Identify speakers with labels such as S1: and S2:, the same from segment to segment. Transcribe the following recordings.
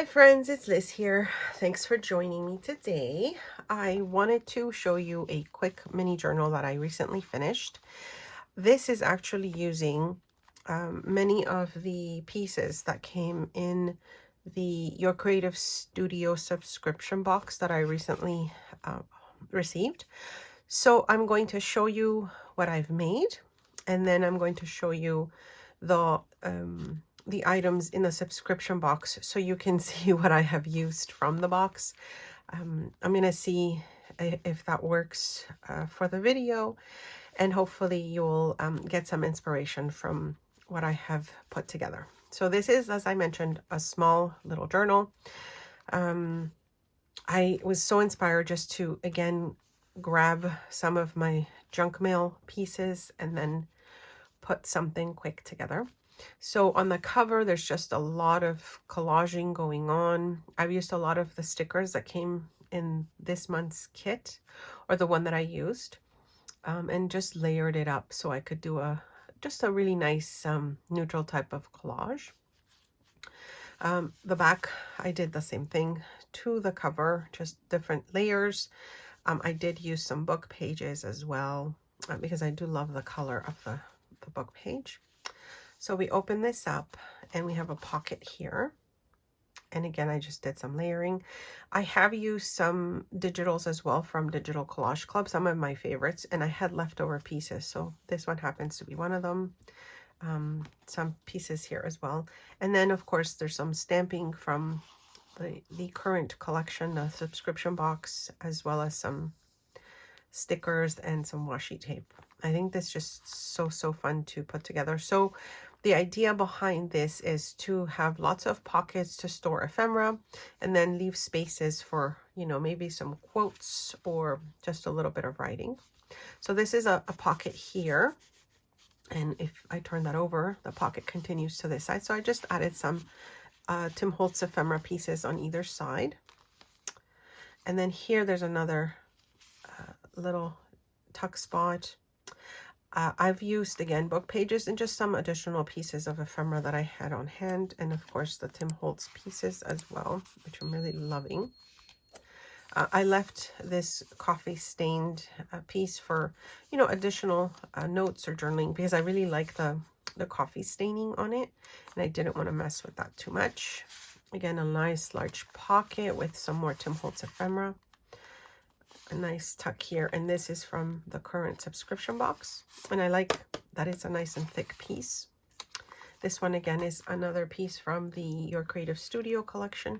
S1: Hi friends, it's Liz here. Thanks for joining me today. I wanted to show you a quick mini journal that I recently finished. This is actually using many of the pieces that came in the Your Creative Studio subscription box that I recently received. So I'm going to show you what I've made, and then I'm going to show you the items in the subscription box so you can see what I have used from the box. I'm going to see if that works for the video, and hopefully you'll get some inspiration from what I have put together. So this is, as I mentioned, a small little journal. I was so inspired just to, again, grab some of my junk mail pieces and then put something quick together. So on the cover, there's just a lot of collaging going on. I've used a lot of the stickers that came in this month's kit, or the one that I used, and just layered it up so I could do just a really nice neutral type of collage. The back, I did the same thing to the cover, just different layers. I did use some book pages as well, because I do love the color of the book page. So we open this up and we have a pocket here. And again, I just did some layering. I have used some digitals as well from Digital Collage Club, some of my favorites, and I had leftover pieces. So this one happens to be one of them. Some pieces here as well. And then of course there's some stamping from the current collection, the subscription box, as well as some stickers and some washi tape. I think this is just so fun to put together. So the idea behind this is to have lots of pockets to store ephemera, and then leave spaces for, you know, maybe some quotes or just a little bit of writing. So this is a pocket here. And if I turn that over, the pocket continues to this side. So I just added some Tim Holtz ephemera pieces on either side. And then here there's another little tuck spot. I've used, again, book pages and just some additional pieces of ephemera that I had on hand. And of course the Tim Holtz pieces as well, which I'm really loving. I left this coffee stained piece for, you know, additional notes or journaling, because I really like the coffee staining on it, and I didn't want to mess with that too much. Again, a nice large pocket with some more Tim Holtz ephemera. A nice tuck here, and this is from the current subscription box, and I like that it's a nice and thick piece. This one again is another piece from the Your Creative Studio collection.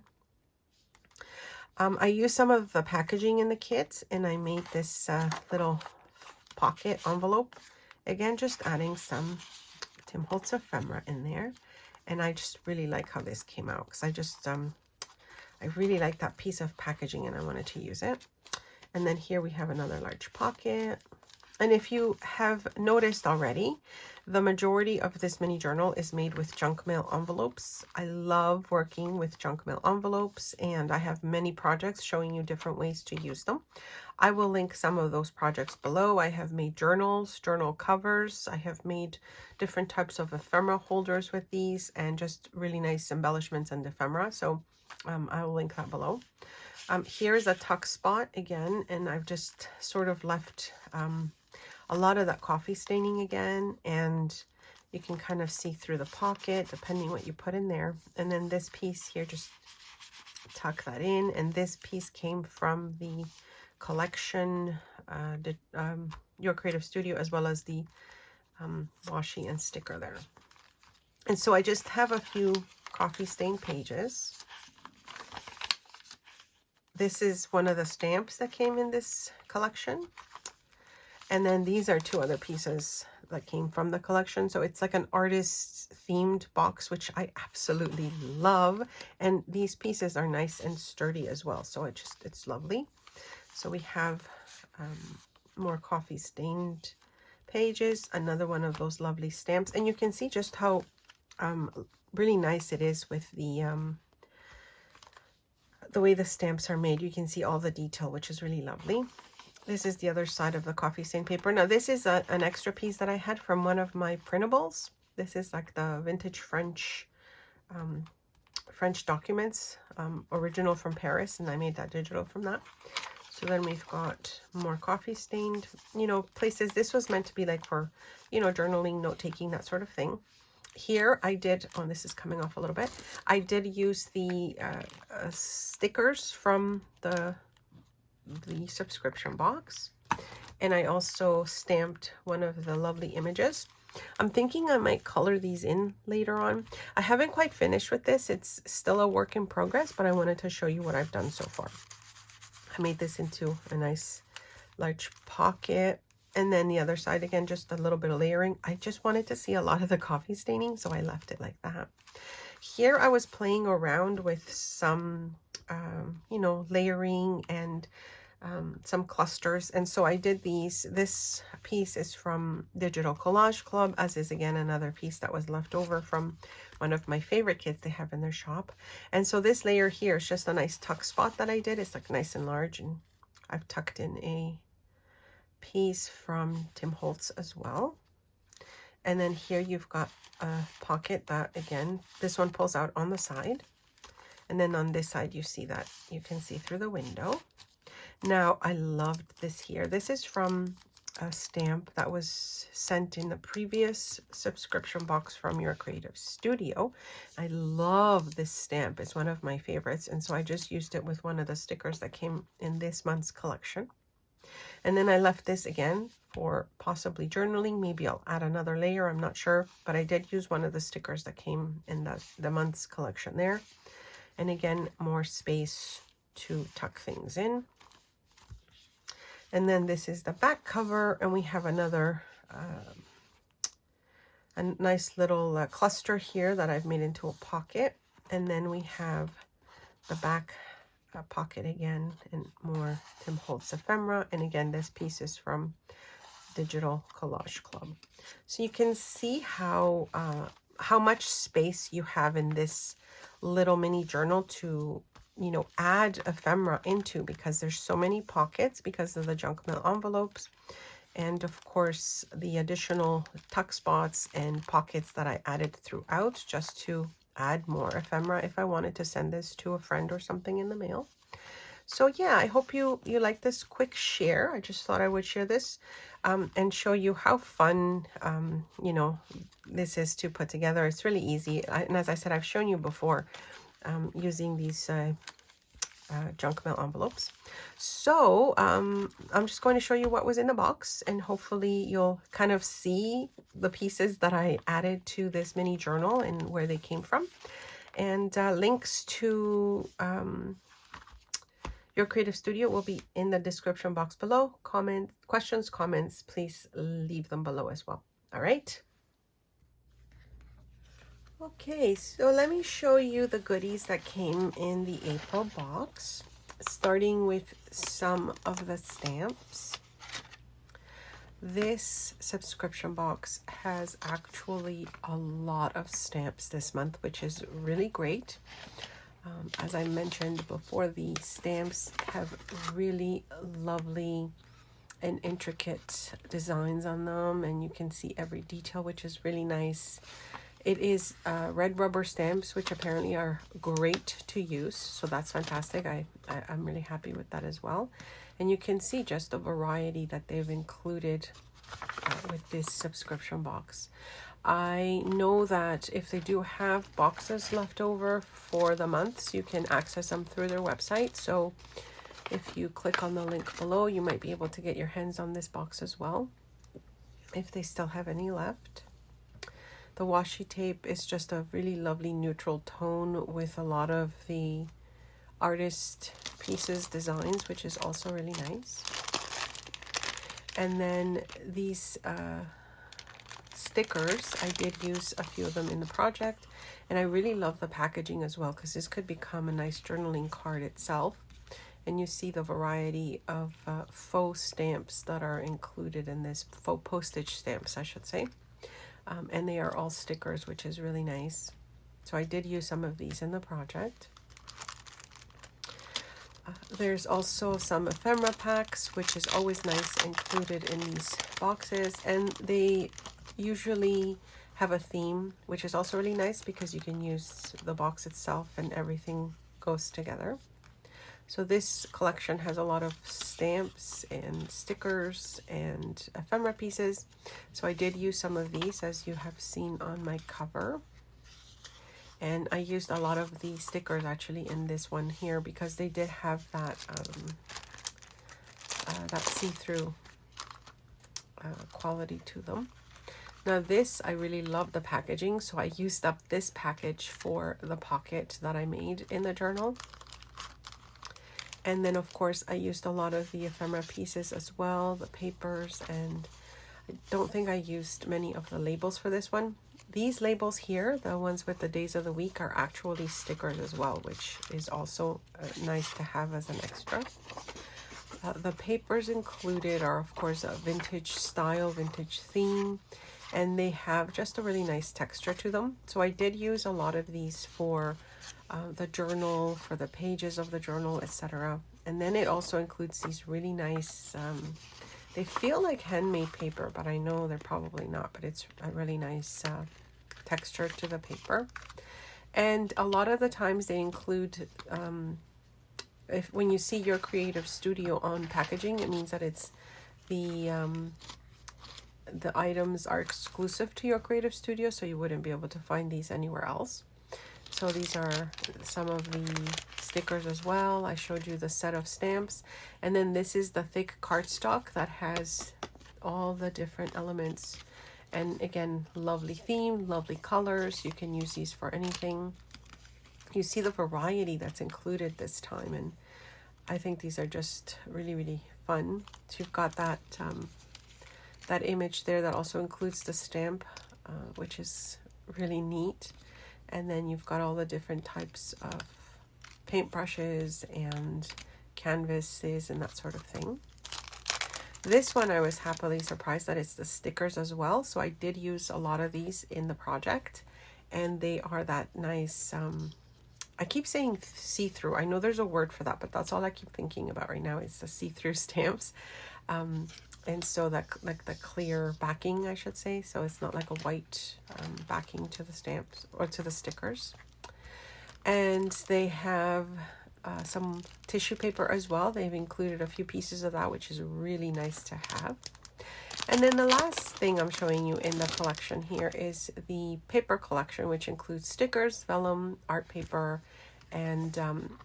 S1: I used some of the packaging in the kit, and I made this little pocket envelope. Again, just adding some Tim Holtz ephemera in there. And I just really like how this came out, because I just, I really like that piece of packaging and I wanted to use it. And then here we have another large pocket. And if you have noticed already, the majority of this mini journal is made with junk mail envelopes. I love working with junk mail envelopes, and I have many projects showing you different ways to use them. I will link some of those projects below. I have made journals, journal covers. I have made different types of ephemera holders with these, and just really nice embellishments and ephemera. So I will link that below. Here's a tuck spot again, and I've just sort of left a lot of that coffee staining again, and you can kind of see through the pocket depending what you put in there. And then this piece here, just tuck that in, and this piece came from the collection, Your Creative Studio, as well as the washi and sticker there. And so I just have a few coffee stain pages. This is one of the stamps that came in this collection. And then these are two other pieces that came from the collection. So it's like an artist themed box, which I absolutely love. And these pieces are nice and sturdy as well. So it's lovely. So we have more coffee stained pages, another one of those lovely stamps. And you can see just how really nice it is with the way the stamps are made. You can see all the detail, which is really lovely. This is the other side of the coffee stain paper. Now, this is an extra piece that I had from one of my printables. This is like the vintage French French documents, original from Paris, and I made that digital from that. So then we've got more coffee stained, you know, places. This was meant to be like for, you know, journaling, note-taking, that sort of thing. Here I did, oh, this is coming off a little bit. I did use the stickers from the subscription box. And I also stamped one of the lovely images. I'm thinking I might color these in later on. I haven't quite finished with this. It's still a work in progress, but I wanted to show you what I've done so far. I made this into a nice large pocket. And then the other side, again, just a little bit of layering. I just wanted to see a lot of the coffee staining, so I left it like that. Here I was playing around with some, you know, layering and some clusters. And so I did these. This piece is from Digital Collage Club, as is again another piece that was left over from one of my favorite kits they have in their shop. And so this layer here is just a nice tuck spot that I did. It's like nice and large, and I've tucked in a piece from Tim Holtz as well. And then here you've got a pocket that, again, this one pulls out on the side. And then on this side, you see that you can see through the window. Now, I loved this here. This is from a stamp that was sent in the previous subscription box from Your Creative Studio. I love this stamp. It's one of my favorites. And so I just used it with one of the stickers that came in this month's collection. And then I left this again for possibly journaling. Maybe I'll add another layer, I'm not sure. But I did use one of the stickers that came in the month's collection there. And again, more space to tuck things in. And then this is the back cover, and we have another, a nice little cluster here that I've made into a pocket. And then we have the back pocket again, and more Tim Holtz ephemera. And again, this piece is from Digital Collage Club. So you can see how much space you have in this little mini journal to, you know, add ephemera into, because there's so many pockets because of the junk mail envelopes, and of course the additional tuck spots and pockets that I added throughout just to add more ephemera if I wanted to send this to a friend or something in the mail. So yeah, I hope you like this quick share. I just thought I would share this and show you how fun you know, this is to put together. It's really easy, and as I said, I've shown you before using these junk mail envelopes. So I'm just going to show you what was in the box, and hopefully you'll kind of see the pieces that I added to this mini journal and where they came from. And links to Your Creative Studio will be in the description box below. Questions, comments, please leave them below as well. All right. Okay, so let me show you the goodies that came in the April box, starting with some of the stamps. This subscription box has actually a lot of stamps this month, which is really great. As I mentioned before, the stamps have really lovely and intricate designs on them, and you can see every detail, which is really nice. It is red rubber stamps, which apparently are great to use, so that's fantastic. I'm really happy with that as well. And you can see just the variety that they've included with this subscription box. I know that if they do have boxes left over for the months, you can access them through their website. So if you click on the link below, you might be able to get your hands on this box as well, if they still have any left. The washi tape is just a really lovely neutral tone with a lot of the artist pieces designs, which is also really nice. And then these stickers, I did use a few of them in the project, and I really love the packaging as well, because this could become a nice journaling card itself. And you see the variety of faux stamps that are included in this, faux postage stamps, I should say. And they are all stickers, which is really nice. So I did use some of these in the project. There's also some ephemera packs, which is always nice included in these boxes. And they usually have a theme, which is also really nice because you can use the box itself and everything goes together. So this collection has a lot of stamps and stickers and ephemera pieces. So I did use some of these, as you have seen on my cover. And I used a lot of the stickers actually in this one here because they did have that that see-through quality to them. Now this, I really love the packaging, so I used up this package for the pocket that I made in the journal. And then of course I used a lot of the ephemera pieces as well, the papers, and I don't think I used many of the labels for this one. These labels here, the ones with the days of the week, are actually stickers as well, which is also nice to have as an extra. The papers included are of course a vintage style, vintage theme, and they have just a really nice texture to them. So I did use a lot of these for the journal, for the pages of the journal, etc. And then it also includes these really nice, they feel like handmade paper, but I know they're probably not, but it's a really nice texture to the paper. And a lot of the times they include, when you see your Creative Studio on packaging, it means that it's the items are exclusive to your Creative Studio, so you wouldn't be able to find these anywhere else. So these are some of the stickers as well. I showed you the set of stamps, and then this is the thick cardstock that has all the different elements, and again, lovely theme, lovely colors. You can use these for anything. You see the variety that's included this time, and I think these are just really, really fun. So you've got that that image there that also includes the stamp, which is really neat. And then you've got all the different types of paintbrushes and canvases and that sort of thing. This one I was happily surprised that it's the stickers as well. So I did use a lot of these in the project, and they are that nice, I keep saying see-through. I know there's a word for that, but that's all I keep thinking about right now is the see-through stamps. And so that, like the clear backing, I should say. So it's not like a white backing to the stamps or to the stickers. And they have some tissue paper as well. They've included a few pieces of that, which is really nice to have. And then the last thing I'm showing you in the collection here is the paper collection, which includes stickers, vellum, art paper, and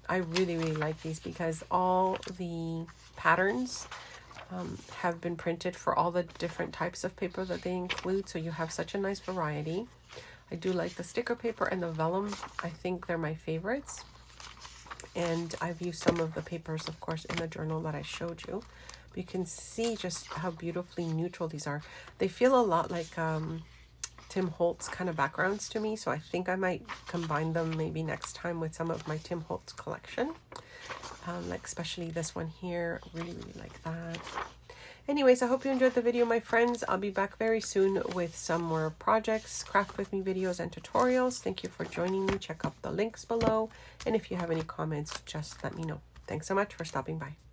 S1: I really, really like these because all the patterns have been printed for all the different types of paper that they include, so you have such a nice variety. I do like the sticker paper and the vellum. I think they're my favorites, and I've used some of the papers, of course, in the journal that I showed you. You can see just how beautifully neutral these are. They feel a lot like Tim Holtz kind of backgrounds to me, so I think I might combine them maybe next time with some of my Tim Holtz collection. Like especially this one here, really, really like that. Anyways, I hope you enjoyed the video, my friends. I'll be back very soon with some more projects, craft with me videos, and tutorials. Thank you for joining me. Check out the links below, and if you have any comments, just let me know. Thanks so much for stopping by.